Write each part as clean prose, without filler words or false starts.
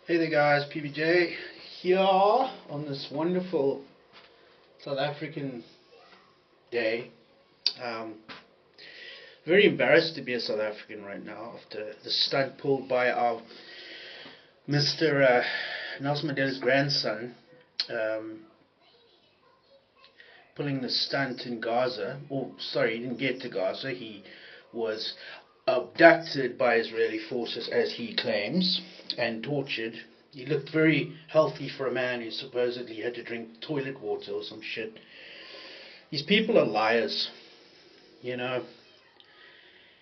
Hey there guys, PBJ here on this wonderful South African day. Um, Very embarrassed to be a South African right now after the stunt pulled by our Mr. Nelson Mandela's grandson, um, pulling the stunt in Gaza. Oh, sorry, he didn't get to Gaza. He was abducted by Israeli forces, as he claims, and tortured. He looked very healthy for a man who supposedly had to drink toilet water or some shit. These people are liars, you know,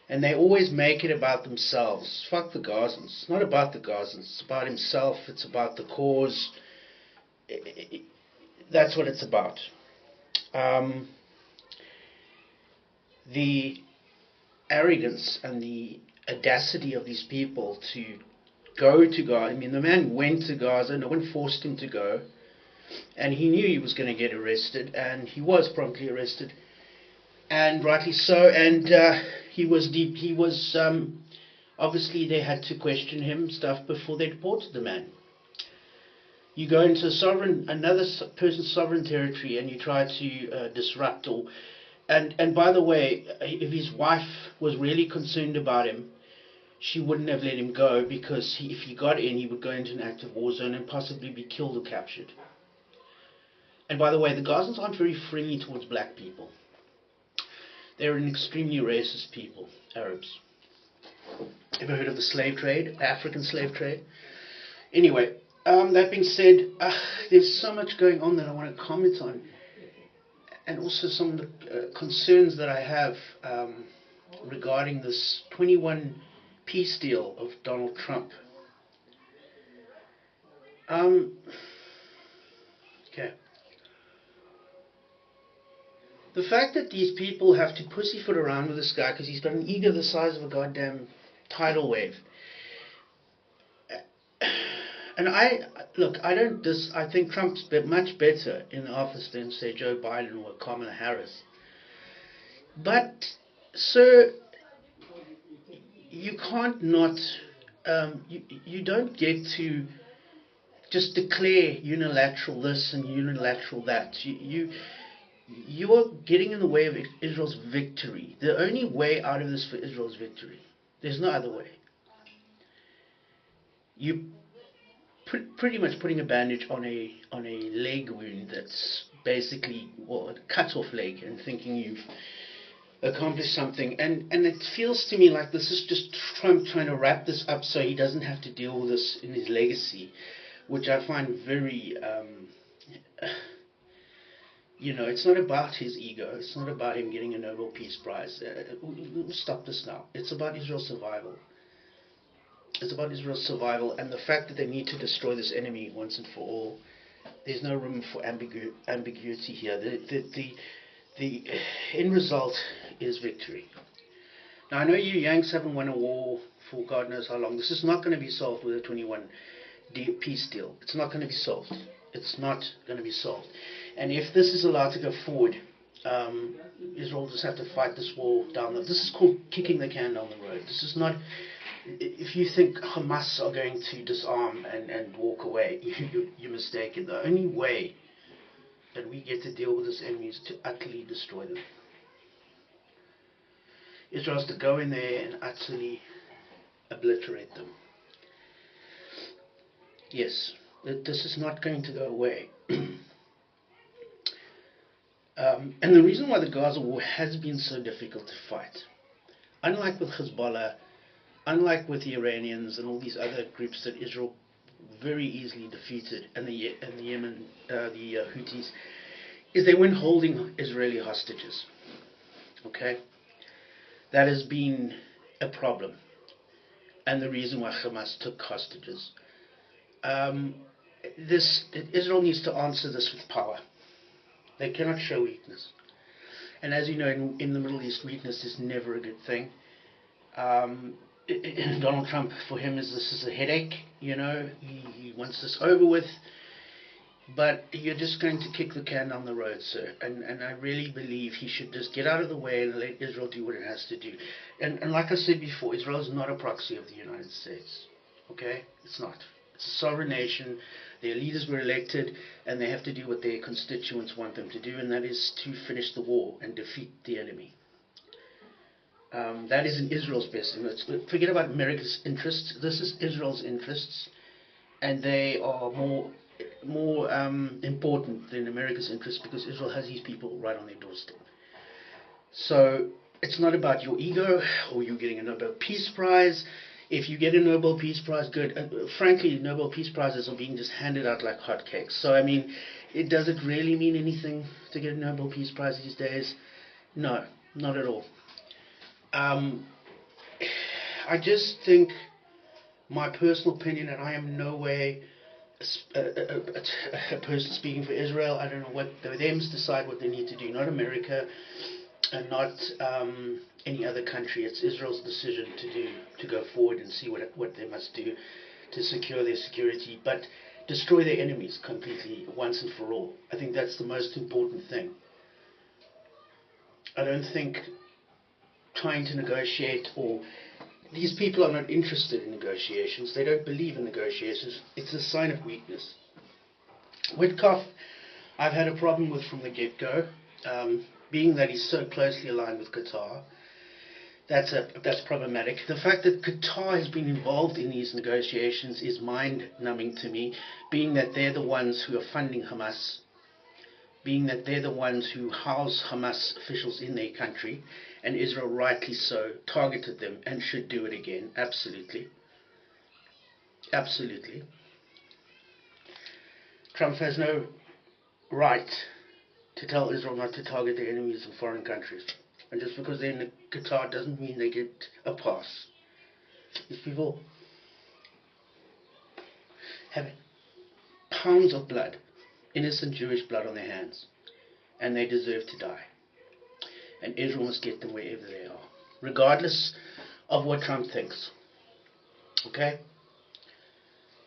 and they always make it about themselves. Fuck the Gazans. It's not about the Gazans. It's about himself. It's about the cause. That's what it's about. Um, the arrogance and the audacity of these people to go to Gaza. I mean, the man went to Gaza. No one forced him to go, and he knew he was going to get arrested, and he was promptly arrested, and rightly so. And he was deep. He was obviously they had to question him stuff before they deported the man. You go into another person's sovereign territory, and you try to disrupt or. And by the way, if his wife was really concerned about him, she wouldn't have let him go, because if he got in, he would go into an active war zone and possibly be killed or captured. And by the way, the Gazans aren't very friendly towards black people. They're an extremely racist people, Arabs. Ever heard of the slave trade, African slave trade? Anyway, that being said, there's so much going on that I want to comment on, and also some of the concerns that I have regarding this 21 peace deal of Donald Trump. Okay. The fact that these people have to pussyfoot around with this guy because he's got an ego the size of a goddamn tidal wave. And I don't I think Trump's much better in the office than, say, Joe Biden or Kamala Harris. But, sir, you can't not, you don't get to just declare unilateral this and unilateral that. You are getting in the way of Israel's victory. The only way out of this for Israel's victory. There's no other way. You pretty much putting a bandage on a leg wound that's basically, well, a cut off leg, and thinking you've accomplished something. And it feels to me like this is just Trump trying to wrap this up so he doesn't have to deal with this in his legacy, which I find very it's not about his ego. It's not about him getting a Nobel Peace Prize. We'll stop this now. It's about Israel's survival. It's about Israel's survival, and the fact that they need to destroy this enemy once and for all. There's no room for ambiguity here. The end result is victory. Now, I know you Yanks haven't won a war for God knows how long. This is not going to be solved with a 21 peace deal. It's not going to be solved. It's not going to be solved. And if this is allowed to go forward, Israel will just have to fight this war down. This is called kicking the can down the road. This is not. If you think Hamas are going to disarm and walk away, you're mistaken. The only way that we get to deal with this enemy is to utterly destroy them. Israel has to go in there and utterly obliterate them. Yes, this is not going to go away. And the reason why the Gaza war has been so difficult to fight, unlike with Hezbollah, unlike with the Iranians and all these other groups that Israel very easily defeated, and the Yemen, the Houthis, is they weren't holding Israeli hostages. Okay, that has been a problem, and the reason why Hamas took hostages. Israel needs to answer this with power. They cannot show weakness. And as you know, in the Middle East, weakness is never a good thing. Donald Trump, for him, this is a headache. He wants this over with. But you're just going to kick the can down the road, sir. And I really believe he should just get out of the way and let Israel do what it has to do. And like I said before, Israel is not a proxy of the United States. Okay? It's not. sovereign nation. Their leaders were elected, and they have to do what their constituents want them to do, and that is to finish the war and defeat the enemy. That is in Israel's best interest. Forget about America's interests. This is Israel's interests, and they are more important than America's interests, because Israel has these people right on their doorstep. So it's not about your ego or you getting a Nobel Peace Prize. If you get a Nobel Peace Prize, good. Frankly, Nobel Peace Prizes are being just handed out like hotcakes. So, I mean, does it really mean anything to get a Nobel Peace Prize these days? No, not at all. I just think, my personal opinion, and I am in no way a person speaking for Israel. I don't know what they must decide what they need to do. Not America, and not any other country. It's Israel's decision to go forward and see what they must do to secure their security, but destroy their enemies completely once and for all. I think that's the most important thing. I don't think trying to negotiate, or these people are not interested in negotiations. They don't believe in negotiations. It's a sign of weakness. Witkoff, I've had a problem with from the get-go, being that he's so closely aligned with Qatar. That's problematic. The fact that Qatar has been involved in these negotiations is mind-numbing to me, being that they're the ones who are funding Hamas, being that they're the ones who house Hamas officials in their country, and Israel, rightly so, targeted them and should do it again. Absolutely. Absolutely. Trump has no right to tell Israel not to target their enemies in foreign countries. And just because they're in Qatar doesn't mean they get a pass. These people have pounds of blood, innocent Jewish blood on their hands, and they deserve to die. And Israel must get them wherever they are, regardless of what Trump thinks. Okay?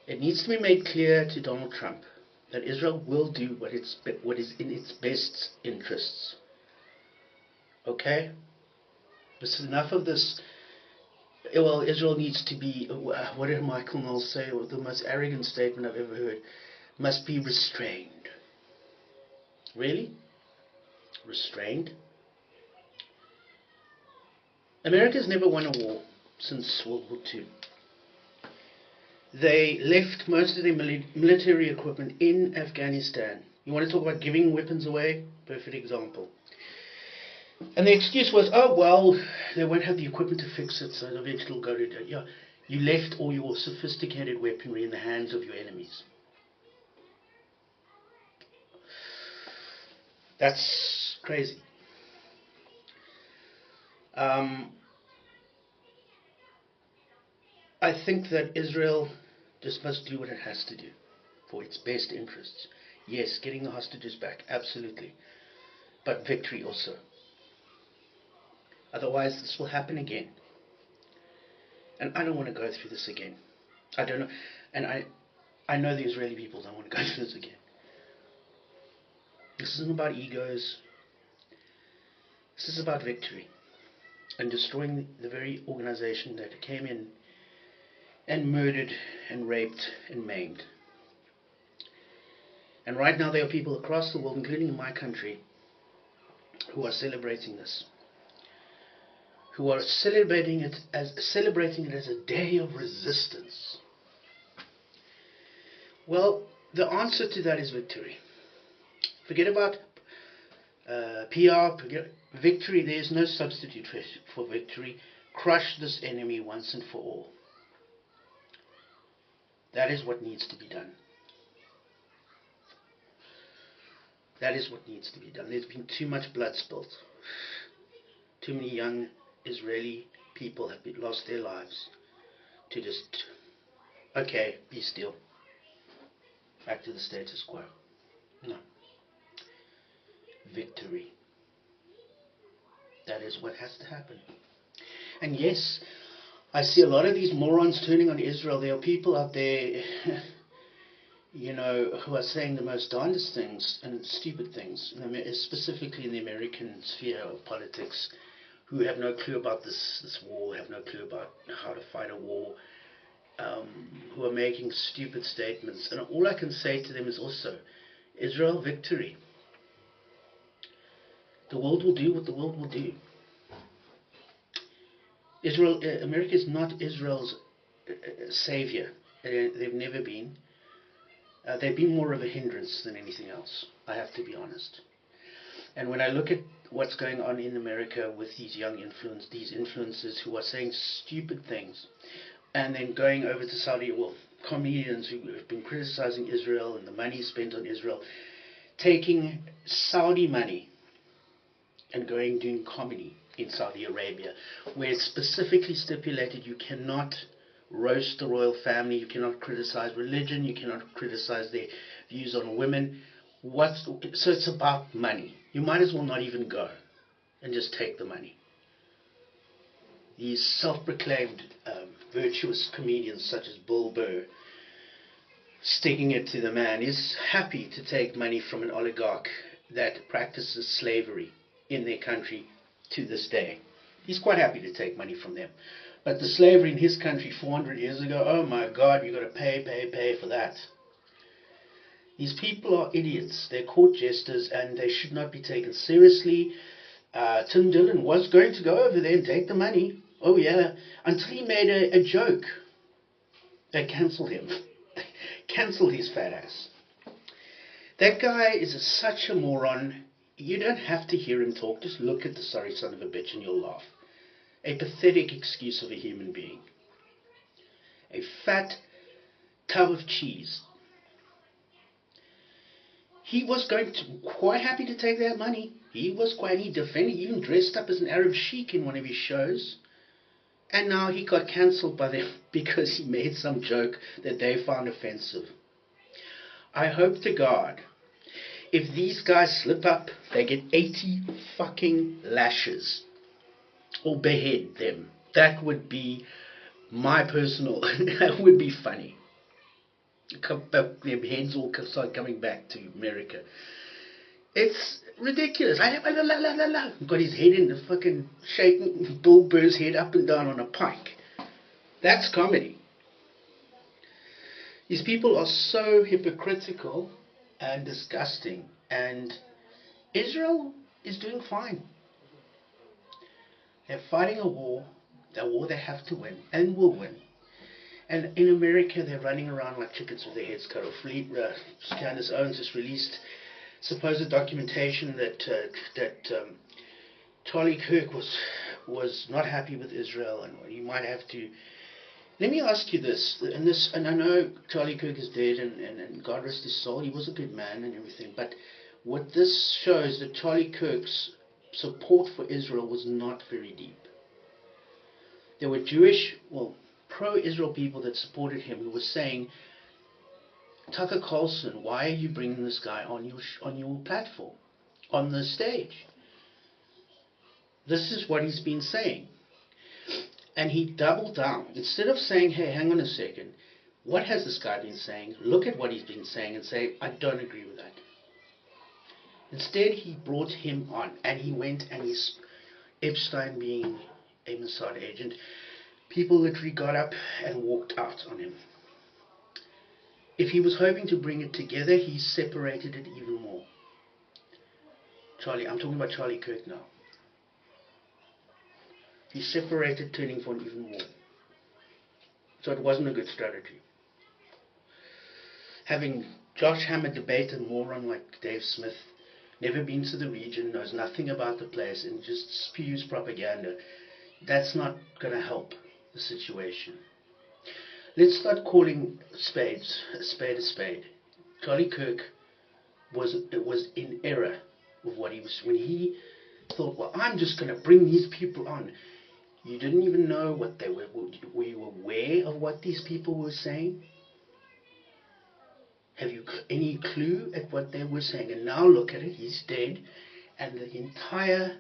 It needs to be made clear to Donald Trump that Israel will do what is in its best interests. Okay? This is enough of this. Well, Israel needs to be, what did Michael Knowles say? The most arrogant statement I've ever heard. Must be restrained. Really? Restrained? America's never won a war since World War II. They left most of their military equipment in Afghanistan. You want to talk about giving weapons away? Perfect example. And the excuse was, oh, well, they won't have the equipment to fix it, so eventually it'll go to... Yeah, you left all your sophisticated weaponry in the hands of your enemies. That's crazy. I think that Israel just must do what it has to do for its best interests. Yes, getting the hostages back, absolutely. But victory also. Otherwise, this will happen again. And I don't want to go through this again. I don't know. And I know the Israeli people don't want to go through this again. This isn't about egos. This is about victory. And destroying the very organization that came in and murdered and raped and maimed. And right now there are people across the world, including in my country, who are celebrating this. Who are celebrating it as a day of resistance. Well, the answer to that is victory. Forget about PR, forget victory. There is no substitute for victory. Crush this enemy once and for all. That is what needs to be done. That is what needs to be done. There's been too much blood spilt. Too many young Israeli people have lost their lives to just, okay, be still. Back to the status quo. No. Victory. That is what has to happen. And yes, I see a lot of these morons turning on Israel. There are people out there, who are saying the most darndest things and stupid things, specifically in the American sphere of politics, who have no clue about this war, have no clue about how to fight a war. who are making stupid statements. And all I can say to them is also, Israel victory. The world will do what the world will do. America is not Israel's savior. They've never been. They've been more of a hindrance than anything else, I have to be honest. And when I look at what's going on in America with these these influencers who are saying stupid things, and then going over to Saudi, well, comedians who have been criticizing Israel and the money spent on Israel, taking Saudi money and doing comedy in Saudi Arabia, where it's specifically stipulated you cannot roast the royal family, you cannot criticize religion, you cannot criticize their views on women. So it's about money. You might as well not even go and just take the money. These self-proclaimed virtuous comedians such as Bill Burr, sticking it to the man, is happy to take money from an oligarch that practices slavery in their country to this day. He's quite happy to take money from them. But the slavery in his country 400 years ago, oh my God, you've got to pay for that. These people are idiots. They're court jesters and they should not be taken seriously. Tim Dillon was going to go over there and take the money. Oh yeah, until he made a joke. They cancelled him. Cancelled his fat ass. That guy is such a moron. You don't have to hear him talk. Just look at the sorry son of a bitch and you'll laugh. A pathetic excuse of a human being. A fat tub of cheese. He was quite happy to take that money. He defended, he even dressed up as an Arab sheik in one of his shows. And now he got cancelled by them because he made some joke that they found offensive. I hope to God, if these guys slip up, they get 80 fucking lashes. Or behead them. That would be my personal, that would be funny. Their heads all start coming back to America. It's ridiculous. Got his head in the fucking shaking Bill Burr's head up and down on a pike. That's comedy. These people are so hypocritical and disgusting. And Israel is doing fine. They're fighting a war they have to win and will win. And in America, they're running around like chickens with their heads cut off. Candace Owens just released supposed documentation that Charlie Kirk was not happy with Israel, and you might have to. Let me ask you this, and I know Charlie Kirk is dead, and God rest his soul. He was a good man and everything, but what this shows that Charlie Kirk's support for Israel was not very deep. There were Jewish, pro-Israel people that supported him who were saying, Tucker Carlson, why are you bringing this guy on your platform, on the stage? This is what he's been saying. And he doubled down. Instead of saying, hey, hang on a second, what has this guy been saying? Look at what he's been saying and say, I don't agree with that. Instead, he brought him on, and he went and he's Epstein being a Mossad agent. People literally got up and walked out on him. If he was hoping to bring it together, he separated it even more. I'm talking about Charlie Kirk now. He separated Turning Point even more. So it wasn't a good strategy. Having Josh Hammer debate a moron like Dave Smith, never been to the region, knows nothing about the place, and just spews propaganda, that's not going to help the situation. Let's start calling a spade a spade. Charlie Kirk was in error with what he was, when he thought, well, I'm just going to bring these people on. You didn't even know what they were. Were you aware of what these people were saying? Have you any clue at what they were saying? And now look at it, he's dead, and the entire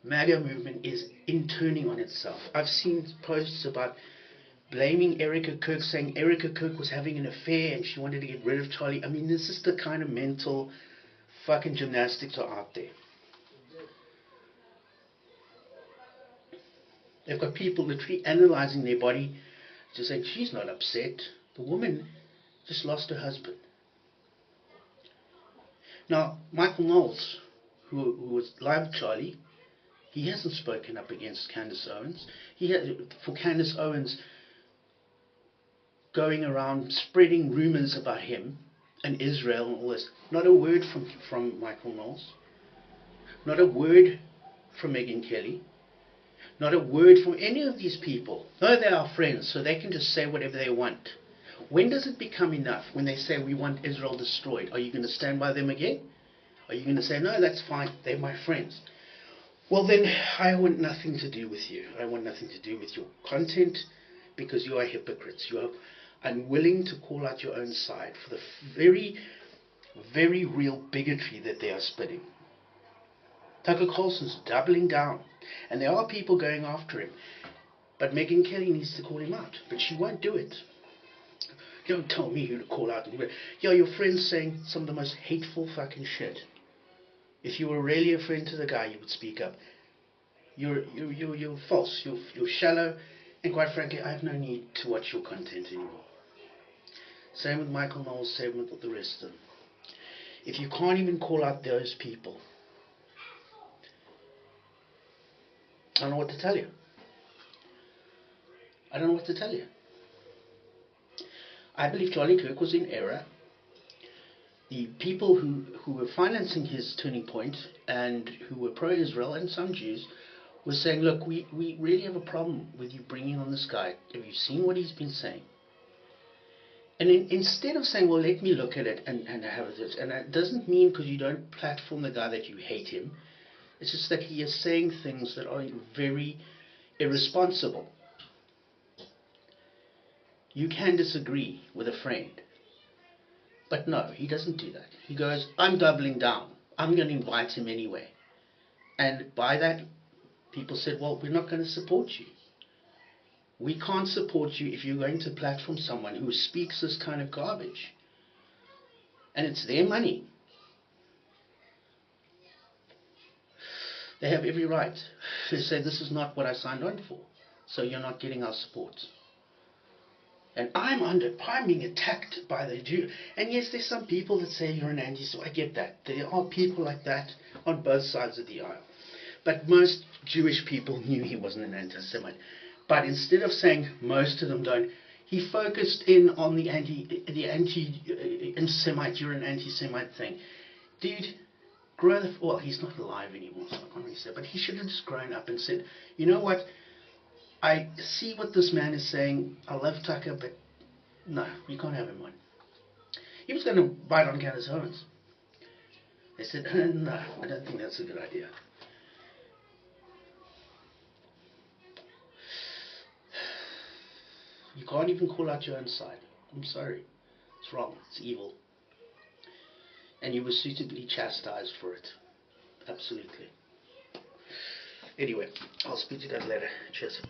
MAGA movement is turning on itself. I've seen posts about blaming Erica Kirk, saying Erica Kirk was having an affair and she wanted to get rid of Charlie. I mean, this is the kind of mental fucking gymnastics are out there. They've got people literally analyzing their body Just saying she's not upset. The woman just lost her husband. Now, Michael Knowles, who was live with Charlie, he hasn't spoken up against Candace Owens. For Candace Owens going around spreading rumours about him and Israel and all this. Not a word from Michael Knowles. Not a word from Megyn Kelly. Not a word from any of these people. No, they are friends, so they can just say whatever they want. When does it become enough? When they say we want Israel destroyed, are you going to stand by them again? Are you going to say, no, that's fine, they're my friends? Well then, I want nothing to do with you. I want nothing to do with your content, because you are hypocrites. You are unwilling to call out your own side for the very, very real bigotry that they are spitting. Tucker Carlson's doubling down, and there are people going after him. But Megyn Kelly needs to call him out, but she won't do it. You don't tell me who to call out. Yeah, your friend's saying some of the most hateful fucking shit. If you were really a friend to the guy, you would speak up. You're false. You're shallow, and quite frankly, I have no need to watch your content anymore. Same with Michael Knowles. Same with the rest of them. If you can't even call out those people, I don't know what to tell you. I don't know what to tell you. I believe Charlie Kirk was in error. The people who were financing his Turning Point and who were pro-Israel, and some Jews, were saying, look, we really have a problem with you bringing on this guy. Have you seen what he's been saying? And instead of saying, well, let me look at it and have it, and it doesn't mean because you don't platform the guy that you hate him. It's just that he is saying things that are very irresponsible. You can disagree with a friend. But no, he doesn't do that. He goes, I'm doubling down. I'm going to invite him anyway. And by that, people said, well, we're not going to support you. We can't support you if you're going to platform someone who speaks this kind of garbage. And it's their money. They have every right to say, this is not what I signed on for. So you're not getting our support. And I'm being attacked by the Jew. And yes, there's some people that say you're an anti-Semite. I get that. There are people like that on both sides of the aisle. But most Jewish people knew he wasn't an anti-Semite. But instead of saying most of them don't, he focused in on the anti-Semite, you're an anti-Semite thing. Dude, well, he's not alive anymore, so I can't really say. But he should have just grown up and said, you know what? I see what this man is saying. I love Tucker, but no, you can't have him on. He was going to bite on Candace Owens. They said, no, I don't think that's a good idea. You can't even call out your own side. I'm sorry. It's wrong. It's evil. And you were suitably chastised for it. Absolutely. Anyway, I'll speak to you guys later. Cheers.